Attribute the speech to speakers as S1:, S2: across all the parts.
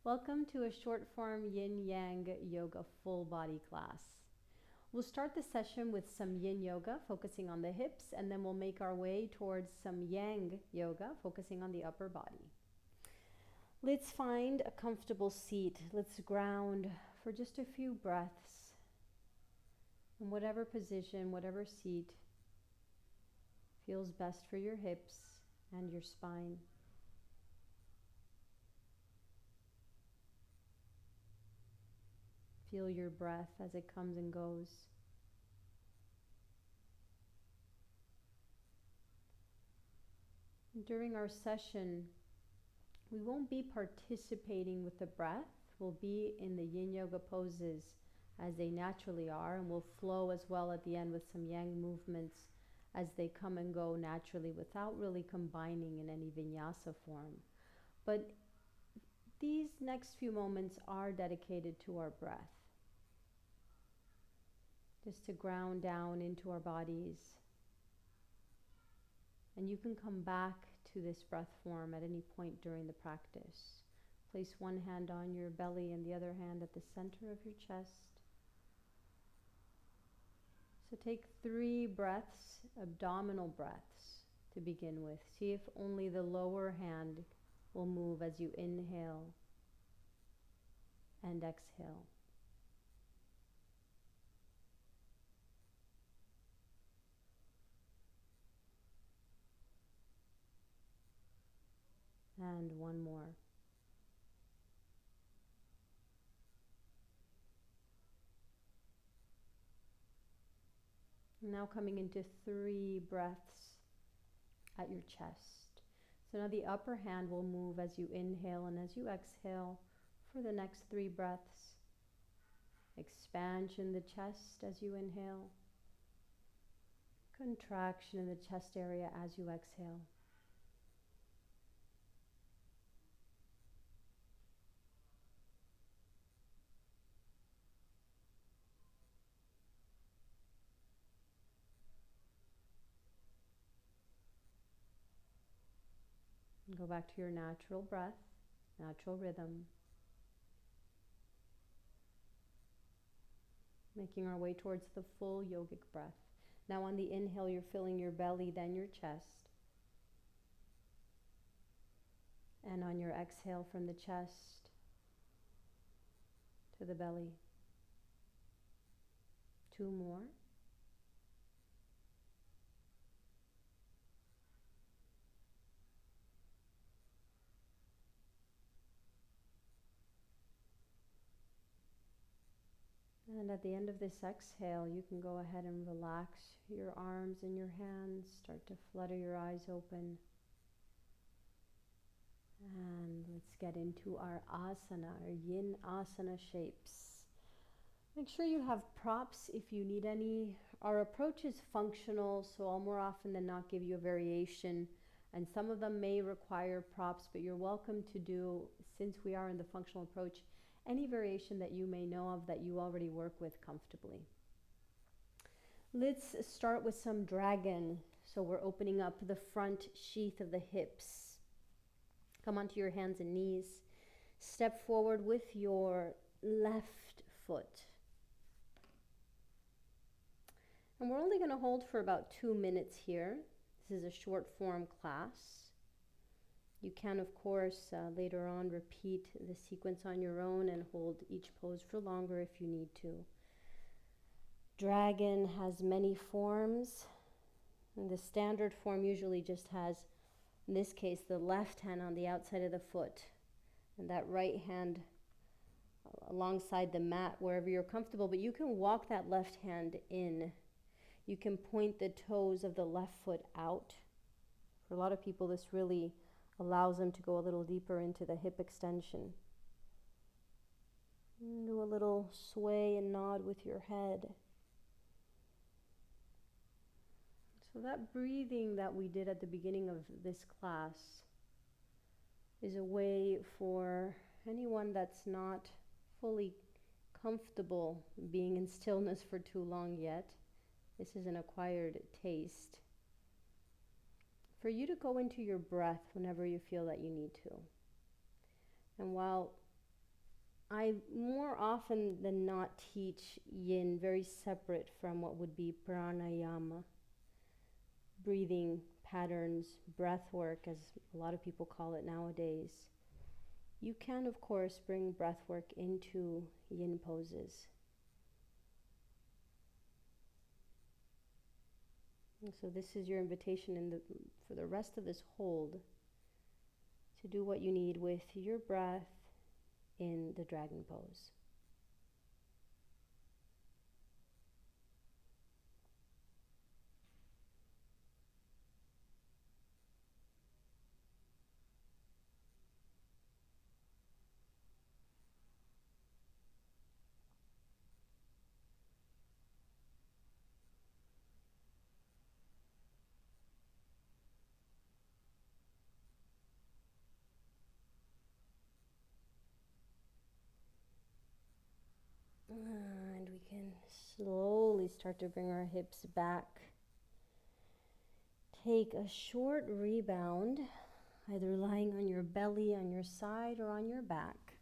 S1: Welcome to a short form Yin Yang Yoga full body class. We'll start the session with some Yin Yoga, focusing on the hips, and then we'll make our way towards some Yang Yoga, focusing on the upper body. Let's find a comfortable seat. Let's ground for just a few breaths. In whatever position, whatever seat feels best for your hips and your spine. Feel your breath as it comes and goes. During our session, we won't be participating with the breath. We'll be in the Yin Yoga poses as they naturally are, and we'll flow as well at the end with some Yang movements as they come and go naturally without really combining in any vinyasa form. But these next few moments are dedicated to our breath. Just to ground down into our bodies. And you can come back to this breath form at any point during the practice. Place one hand on your belly and the other hand at the center of your chest. So take 3 breaths, abdominal breaths, to begin with. See if only the lower hand will move as you inhale and exhale. And one more. Now coming into 3 breaths at your chest. So now the upper hand will move as you inhale and as you exhale for the next 3 breaths. Expansion in the chest as you inhale. Contraction in the chest area as you exhale. And go back to your natural breath, natural rhythm. Making our way towards the full yogic breath. Now on the inhale, you're filling your belly, then your chest. And on your exhale, from the chest to the belly. 2 more. And at the end of this exhale, you can go ahead and relax your arms and your hands. Start to flutter your eyes open. And let's get into our asana, our yin asana shapes. Make sure you have props if you need any. Our approach is functional, so I'll more often than not give you a variation. And some of them may require props, but you're welcome to do, since we are in the functional approach, any variation that you may know of that you already work with comfortably. Let's start with some dragon. So we're opening up the front sheath of the hips. Come onto your hands and knees. Step forward with your left foot. And we're only going to hold for about 2 minutes here. This is a short form class. You can, of course, later on repeat the sequence on your own and hold each pose for longer if you need to. Dragon has many forms. And the standard form usually just has, in this case, the left hand on the outside of the foot and that right hand alongside the mat wherever you're comfortable, but you can walk that left hand in. You can point the toes of the left foot out. For a lot of people, this really allows them to go a little deeper into the hip extension. Do a little sway and nod with your head. So that breathing that we did at the beginning of this class is a way for anyone that's not fully comfortable being in stillness for too long yet. This is an acquired taste. For you to go into your breath whenever you feel that you need to. And while I more often than not teach yin very separate from what would be pranayama, breathing patterns, breath work, as a lot of people call it nowadays. You can, of course, bring breath work into yin poses. And so this is your invitation for the rest of this hold to do what you need with your breath in the dragon pose. And we can slowly start to bring our hips back. Take a short rebound, either lying on your belly, on your side, or on your back.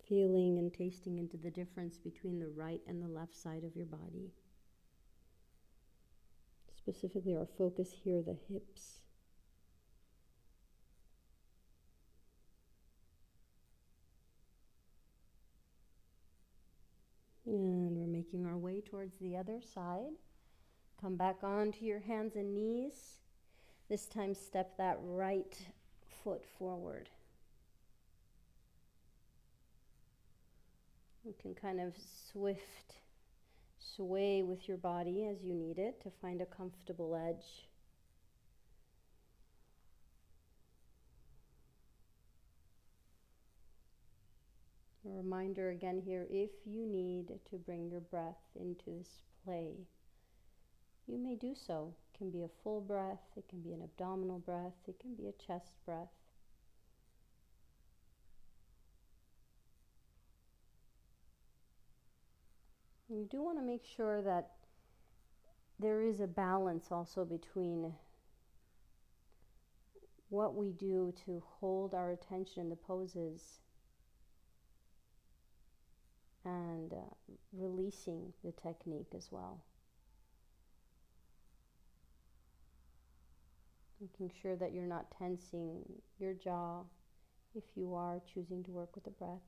S1: Feeling and tasting into the difference between the right and the left side of your body. Specifically, our focus here, the hips. And we're making our way towards the other side. Come back onto your hands and knees. This time, step that right foot forward. You can kind of sway with your body as you need it to find a comfortable edge. A reminder again here, if you need to bring your breath into this play, you may do so. It can be a full breath, it can be an abdominal breath, it can be a chest breath. You do want to make sure that there is a balance also between what we do to hold our attention in the poses and releasing the technique as well. Making sure that you're not tensing your jaw if you are choosing to work with the breath.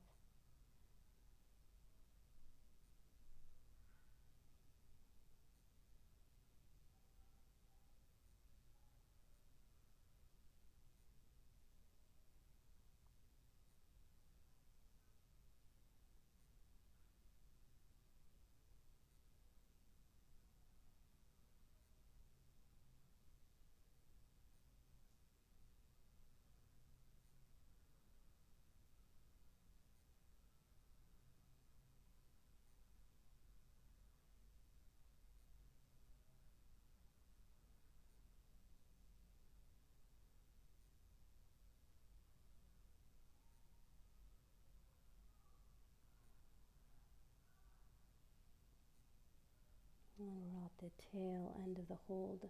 S1: And we're at the tail end of the hold.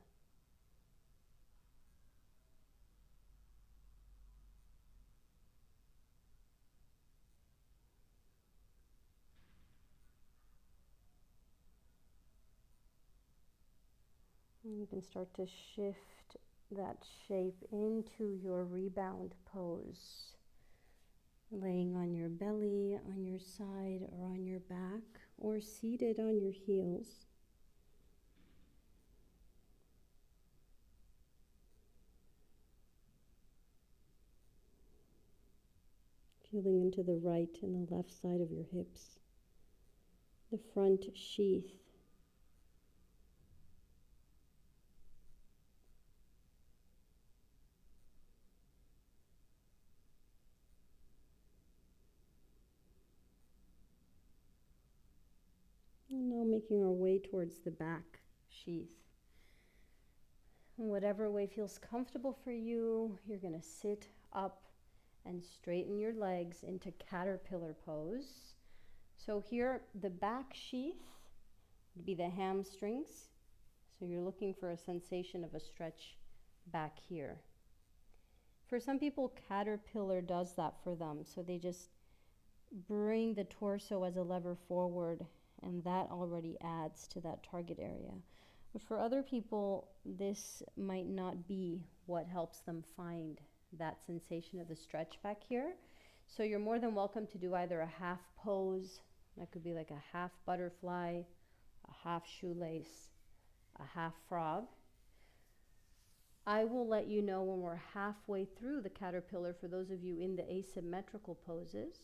S1: And you can start to shift that shape into your rebound pose. Laying on your belly, on your side, or on your back, or seated on your heels. Feeling into the right and the left side of your hips. The front sheath. And now making our way towards the back sheath. And whatever way feels comfortable for you, you're going to sit up and straighten your legs into caterpillar pose. So here, the back sheath would be the hamstrings. So you're looking for a sensation of a stretch back here. For some people, caterpillar does that for them. So they just bring the torso as a lever forward, and that already adds to that target area. But for other people, this might not be what helps them find that sensation of the stretch back here. So you're more than welcome to do either a half pose, that could be like a half butterfly, a half shoelace, a half frog. I will let you know when we're halfway through the caterpillar for those of you in the asymmetrical poses.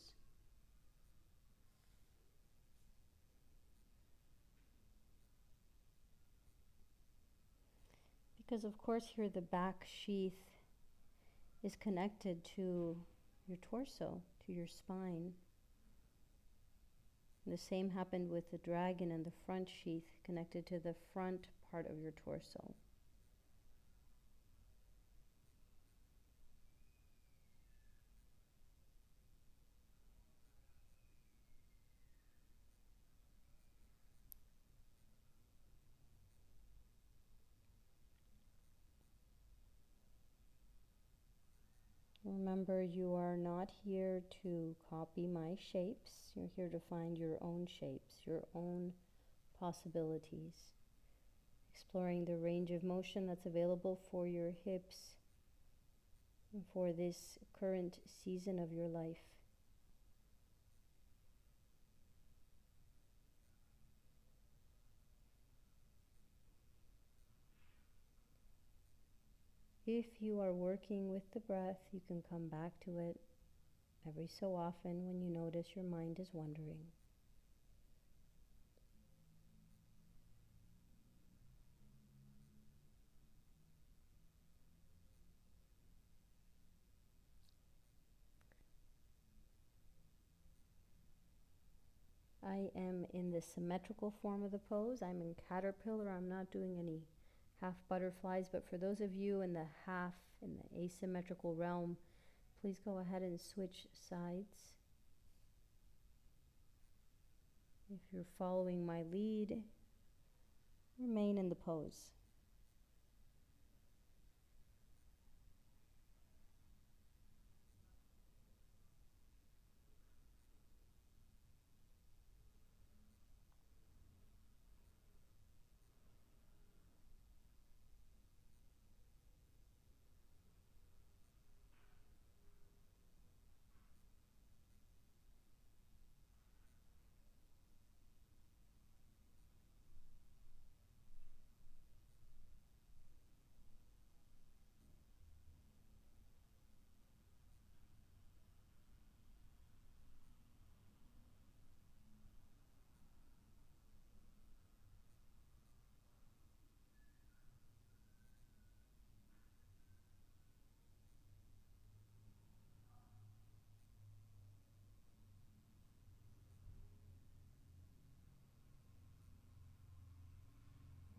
S1: Because of course here the back sheath is connected to your torso, to your spine. And the same happened with the dragon, and the front sheath connected to the front part of your torso. Remember, you are not here to copy my shapes. You're here to find your own shapes, your own possibilities, exploring the range of motion that's available for your hips and for this current season of your life. If you are working with the breath, you can come back to it every so often when you notice your mind is wandering. I am in the symmetrical form of the pose. I'm in caterpillar. I'm not doing any half butterflies, but for those of you in the asymmetrical realm, please go ahead and switch sides. If you're following my lead, remain in the pose.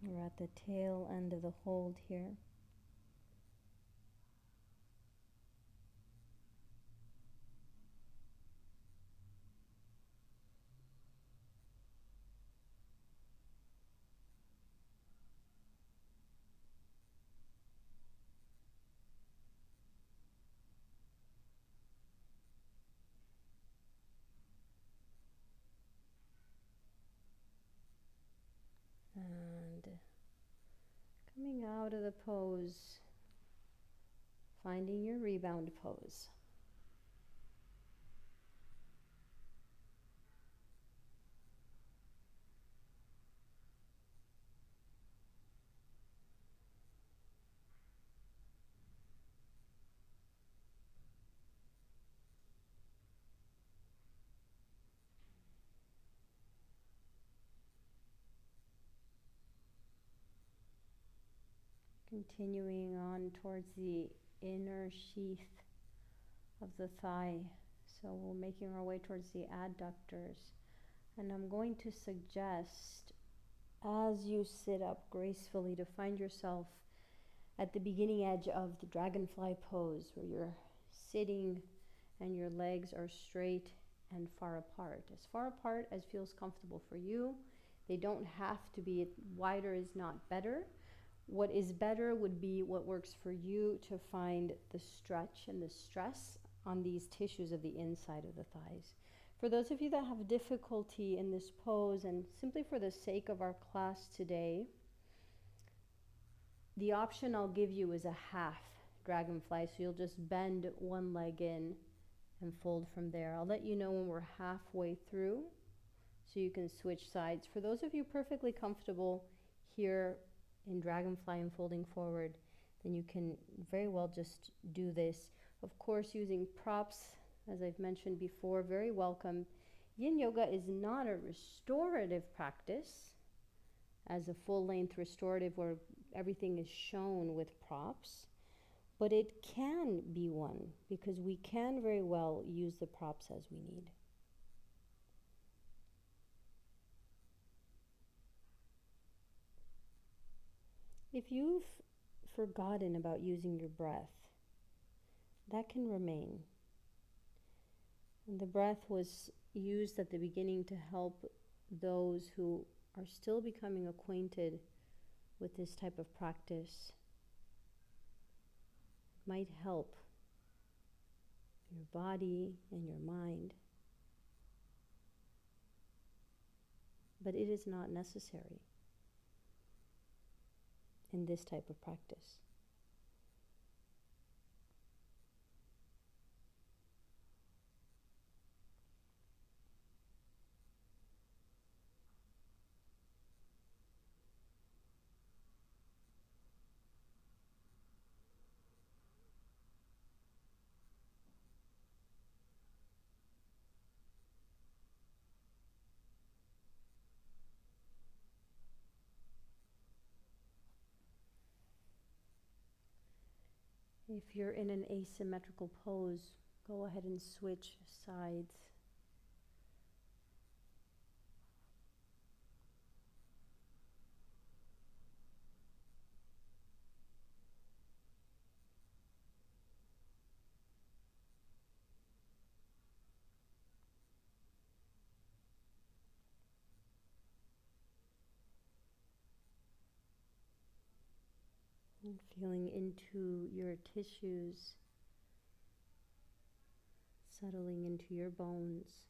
S1: We're at the tail end of the hold here. And coming out of the pose, finding your rebound pose. Continuing on towards the inner sheath of the thigh. So we're making our way towards the adductors. And I'm going to suggest, as you sit up gracefully, to find yourself at the beginning edge of the dragonfly pose, where you're sitting and your legs are straight and far apart as feels comfortable for you. They don't have to be. Wider is not better. What is better would be what works for you to find the stretch and the stress on these tissues of the inside of the thighs. For those of you that have difficulty in this pose, and simply for the sake of our class today, the option I'll give you is a half dragonfly. So you'll just bend one leg in and fold from there. I'll let you know when we're halfway through so you can switch sides. For those of you perfectly comfortable here in dragonfly and folding forward, then you can very well just do this. Of course, using props, as I've mentioned before, very welcome. Yin Yoga is not a restorative practice as a full-length restorative where everything is shown with props, but it can be one because we can very well use the props as we need. If you've forgotten about using your breath, that can remain. And the breath was used at the beginning to help those who are still becoming acquainted with this type of practice. It might help your body and your mind, but it is not necessary in this type of practice. If you're in an asymmetrical pose, go ahead and switch sides. And feeling into your tissues, settling into your bones.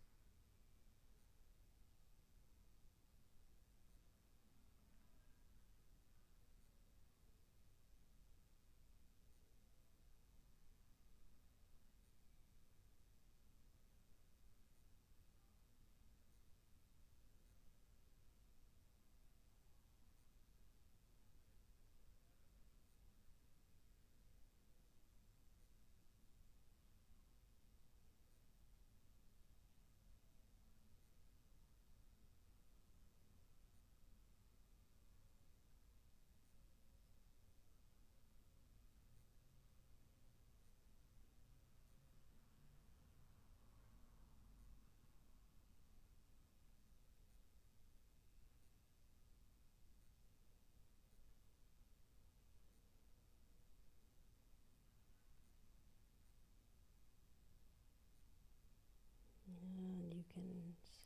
S1: And you can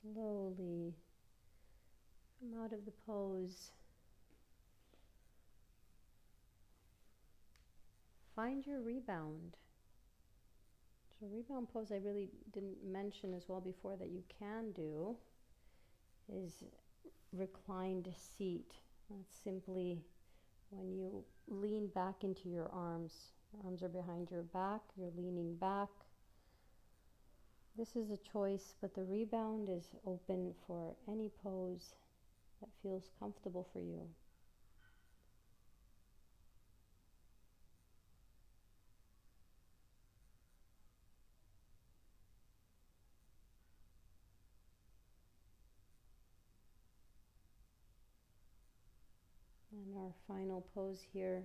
S1: slowly come out of the pose. Find your rebound. So rebound pose I really didn't mention as well before that you can do is reclined seat. That's simply when you lean back into your arms. Your arms are behind your back, you're leaning back. This is a choice, but the rebound is open for any pose that feels comfortable for you. And our final pose here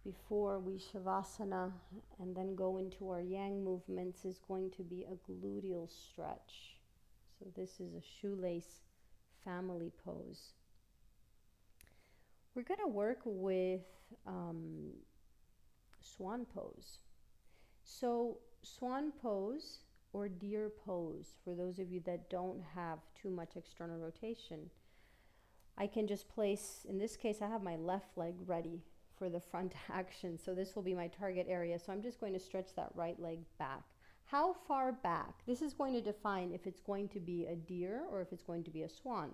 S1: before we shavasana and then go into our yang movements is going to be a gluteal stretch. So this is a shoelace family pose. We're going to work with Swan pose. So Swan pose or deer pose, for those of you that don't have too much external rotation, I can just place, in this case, I have my left leg ready for the front action. So this will be my target area. So I'm just going to stretch that right leg back. How far back? This is going to define if it's going to be a deer or if it's going to be a swan.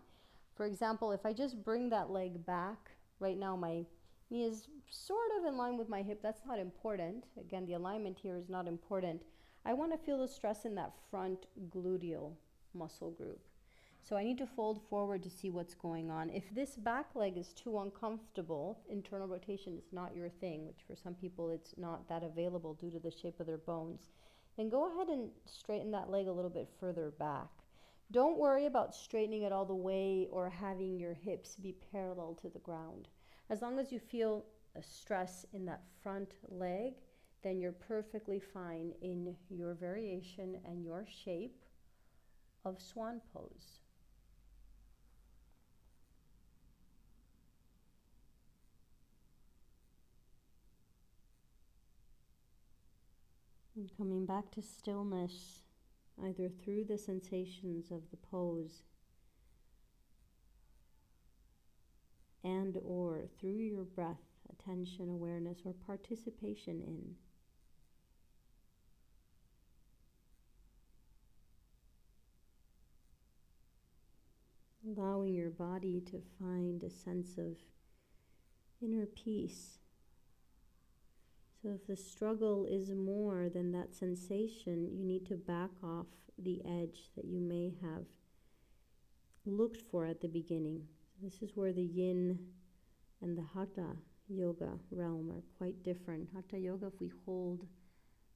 S1: For example, if I just bring that leg back, right now my knee is sort of in line with my hip. That's not important. Again, the alignment here is not important. I want to feel the stress in that front gluteal muscle group. So I need to fold forward to see what's going on. If this back leg is too uncomfortable, internal rotation is not your thing, which for some people it's not that available due to the shape of their bones, then go ahead and straighten that leg a little bit further back. Don't worry about straightening it all the way or having your hips be parallel to the ground. As long as you feel a stress in that front leg, then you're perfectly fine in your variation and your shape of swan pose. And coming back to stillness, either through the sensations of the pose and or through your breath, attention, awareness, or participation in. Allowing your body to find a sense of inner peace. So if the struggle is more than that sensation, you need to back off the edge that you may have looked for at the beginning. This is where the Yin and the Hatha Yoga realm are quite different. Hatha Yoga, if we hold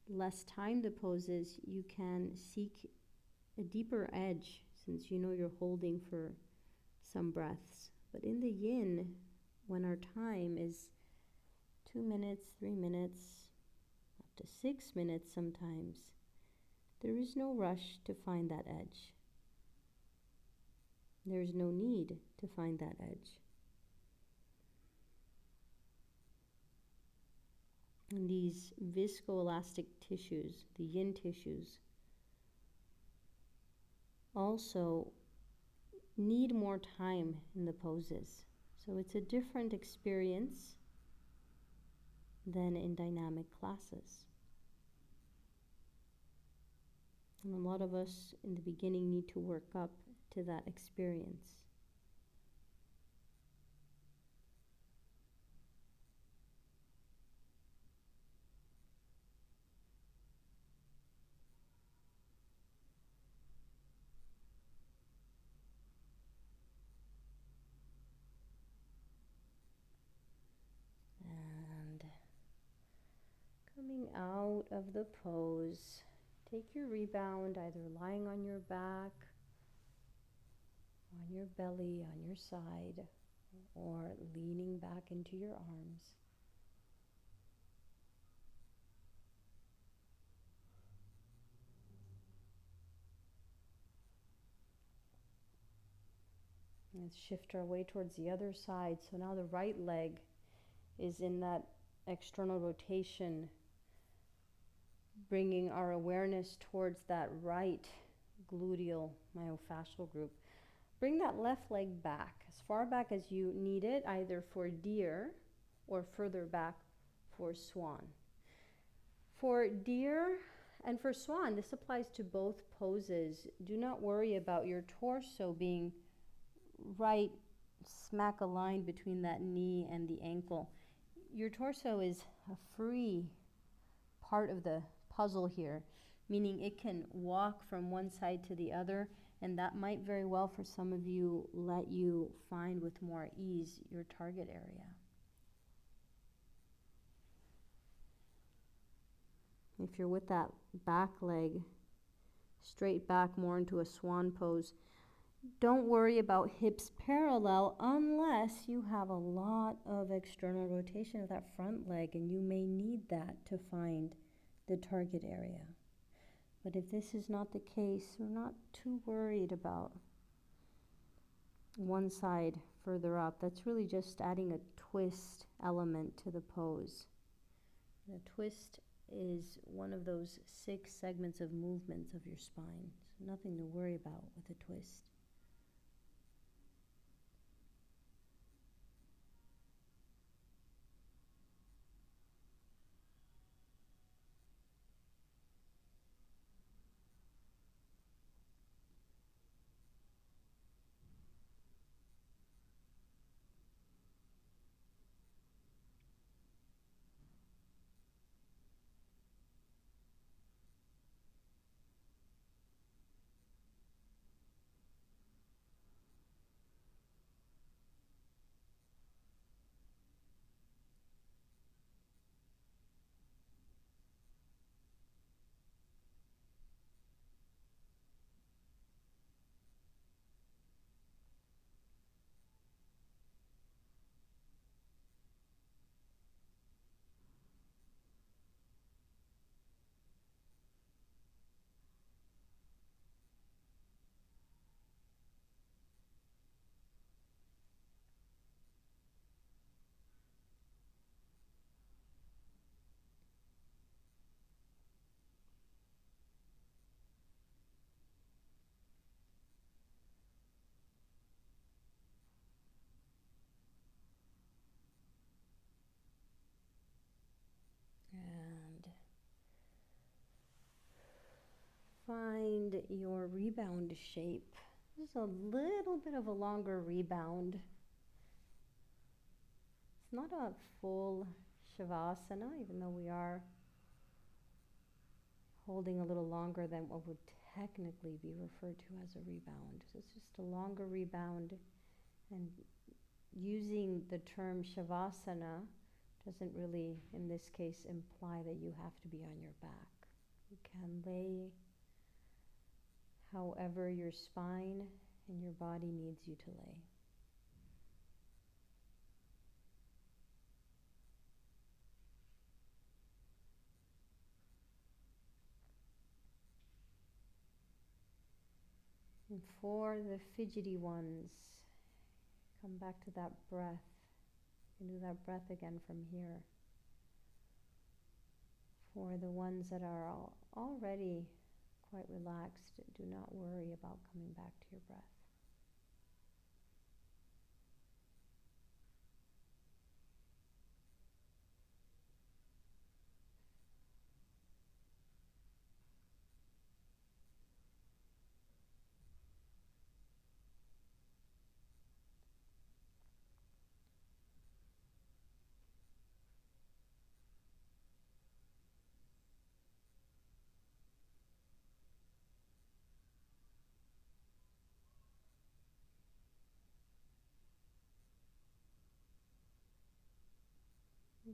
S1: less time the poses, you can seek a deeper edge since you know you're holding for some breaths. But in the Yin, when our time is 2 minutes, 3 minutes, up to 6 minutes sometimes, there is no rush to find that edge. There's no need to find that edge. And these viscoelastic tissues, the yin tissues, also need more time in the poses. So it's a different experience than in dynamic classes. And a lot of us in the beginning need to work up to that experience. And coming out of the pose, take your rebound, either lying on your back, on your belly, on your side, or leaning back into your arms. Let's shift our way towards the other side. So now the right leg is in that external rotation, bringing our awareness towards that right gluteal myofascial group. Bring that left leg back, as far back as you need it, either for deer or further back for swan. For deer and for swan, this applies to both poses. Do not worry about your torso being right smack aligned between that knee and the ankle. Your torso is a free part of the puzzle here, meaning it can walk from one side to the other, and that might very well for some of you let you find with more ease your target area. If you're with that back leg straight back more into a swan pose, don't worry about hips parallel unless you have a lot of external rotation of that front leg, and you may need that to find the target area. But if this is not the case, we're not too worried about one side further up. That's really just adding a twist element to the pose. And a twist is one of those 6 segments of movements of your spine. So nothing to worry about with a twist. find your rebound shape. This is a little bit of a longer rebound. It's not a full Shavasana, even though we are holding a little longer than what would technically be referred to as a rebound. So it's just a longer rebound, and using the term Shavasana doesn't really, in this case, imply that you have to be on your back. You can lay however your spine and your body needs you to lay. And for the fidgety ones, come back to that breath. You can do that breath again from here. For the ones that are already quite relaxed, do not worry about coming back to your breath.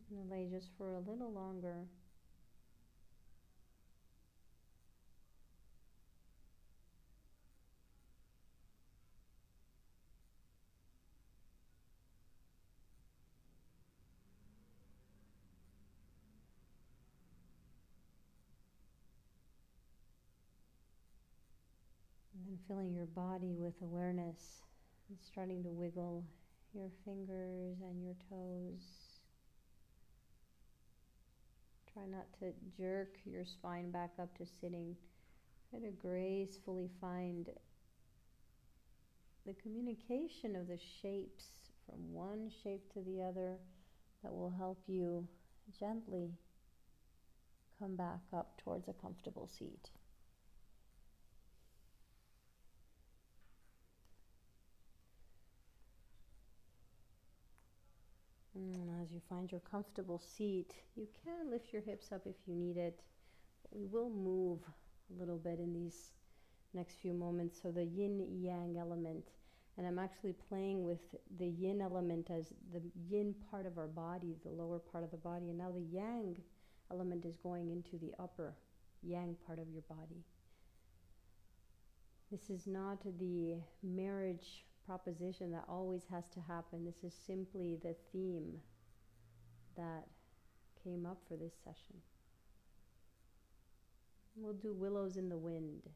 S1: I'm going to lay just for a little longer. And then filling your body with awareness and starting to wiggle your fingers and your toes. Try not to jerk your spine back up to sitting. Try to gracefully find the communication of the shapes from one shape to the other that will help you gently come back up towards a comfortable seat. And as you find your comfortable seat, you can lift your hips up if you need it. But we will move a little bit in these next few moments. So the Yin Yang element, and I'm actually playing with the Yin element as the Yin part of our body, the lower part of the body, and now the Yang element is going into the upper Yang part of your body. This is not the marriage proposition that always has to happen. This is simply the theme that came up for this session. We'll do Willows in the Wind,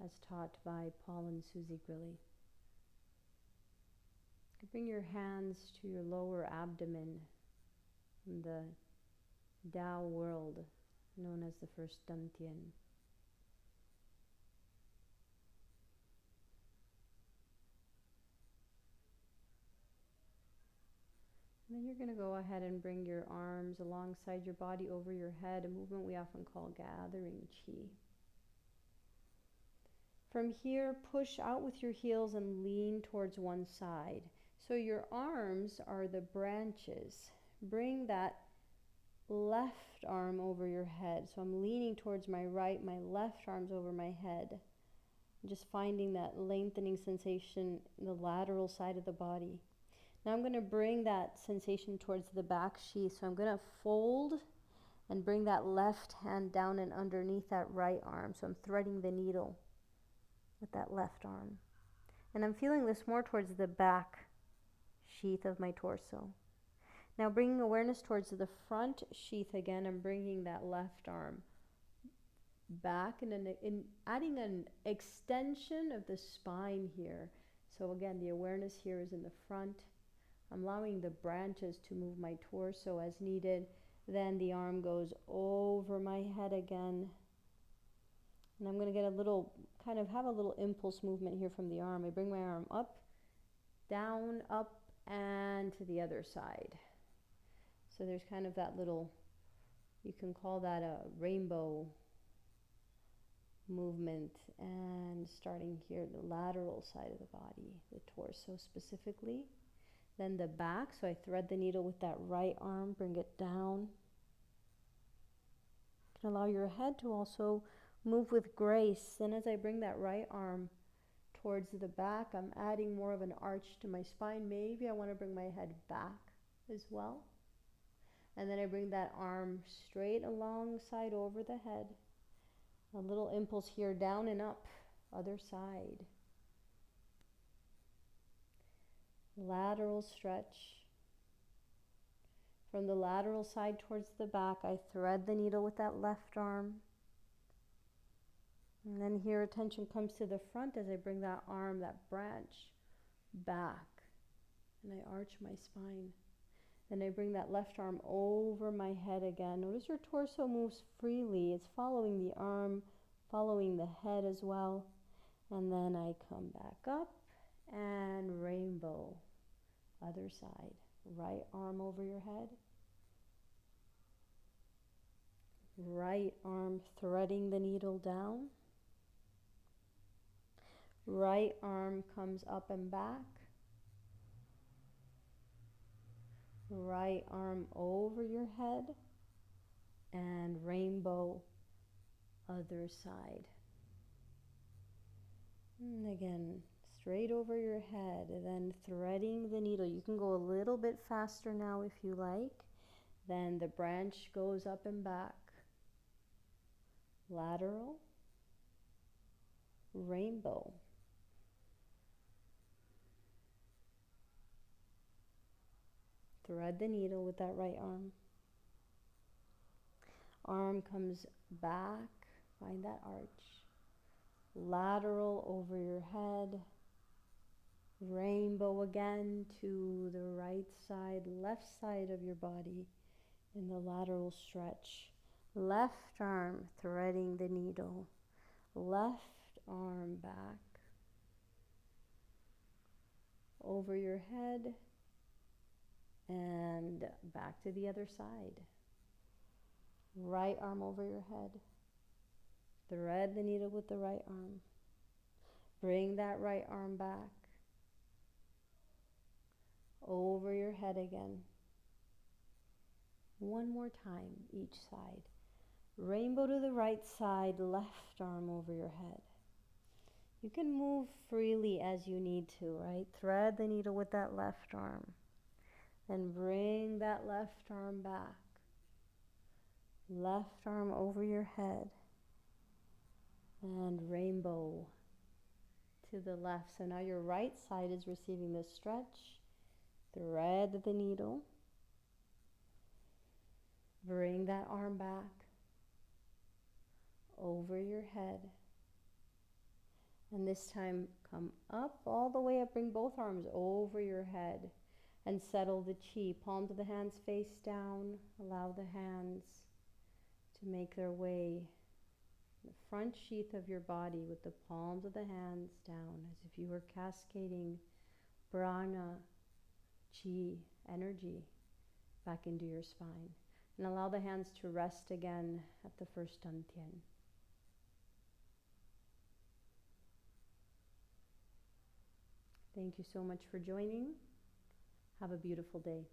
S1: as taught by Paul and Suzee Grilley. Bring your hands to your lower abdomen in the Tao world, known as the first Dantian. And then you're going to go ahead and bring your arms alongside your body over your head, a movement we often call gathering chi. From here, push out with your heels and lean towards one side. So your arms are the branches. Bring that left arm over your head. So I'm leaning towards my right, my left arm's over my head. I'm just finding that lengthening sensation in the lateral side of the body. Now I'm going to bring that sensation towards the back sheath. So I'm going to fold and bring that left hand down and underneath that right arm. So I'm threading the needle with that left arm. And I'm feeling this more towards the back sheath of my torso. Now bringing awareness towards the front sheath again, I'm bringing that left arm back and adding an extension of the spine here. So again, the awareness here is in the front. I'm allowing the branches to move my torso as needed. Then the arm goes over my head again. And I'm going to get a little, kind of have a little impulse movement here from the arm. I bring my arm up, down, up, and to the other side. So there's kind of that little, you can call that a rainbow movement, and starting here, the lateral side of the body, the torso specifically. Then the back, so I thread the needle with that right arm, bring it down. You can allow your head to also move with grace. And as I bring that right arm towards the back, I'm adding more of an arch to my spine. Maybe I want to bring my head back as well. And then I bring that arm straight alongside over the head. A little impulse here, down and up, other side. Lateral stretch. From the lateral side towards the back, I thread the needle with that left arm. And then here attention comes to the front as I bring that arm, that branch, back. And I arch my spine. Then I bring that left arm over my head again. Notice your torso moves freely. It's following the arm, following the head as well. And then I come back up and rainbow. Other side. Right arm over your head. Right arm threading the needle down. Right arm comes up and back. Right arm over your head. And rainbow, other side. And again, straight over your head, and then threading the needle. You can go a little bit faster now if you like. Then the branch goes up and back. Lateral, rainbow. Thread the needle with that right arm. Arm comes back, find that arch. Lateral over your head. Rainbow again to the right side, left side of your body in the lateral stretch. Left arm threading the needle. Left arm back. Over your head and back to the other side. Right arm over your head. Thread the needle with the right arm. Bring that right arm back. Over your head again. One more time, each side. Rainbow to the right side, left arm over your head. You can move freely as you need to, right? Thread the needle with that left arm. Then bring that left arm back. Left arm over your head. And rainbow to the left. So now your right side is receiving this stretch. Thread the needle. Bring that arm back. Over your head. And this time come up, all the way up. Bring both arms over your head. And settle the chi. Palms of the hands face down. Allow the hands to make their way the front sheath of your body with the palms of the hands down, as if you were cascading prana, chi, energy back into your spine. And allow the hands to rest again at the first dantian. Thank you so much for joining. Have a beautiful day.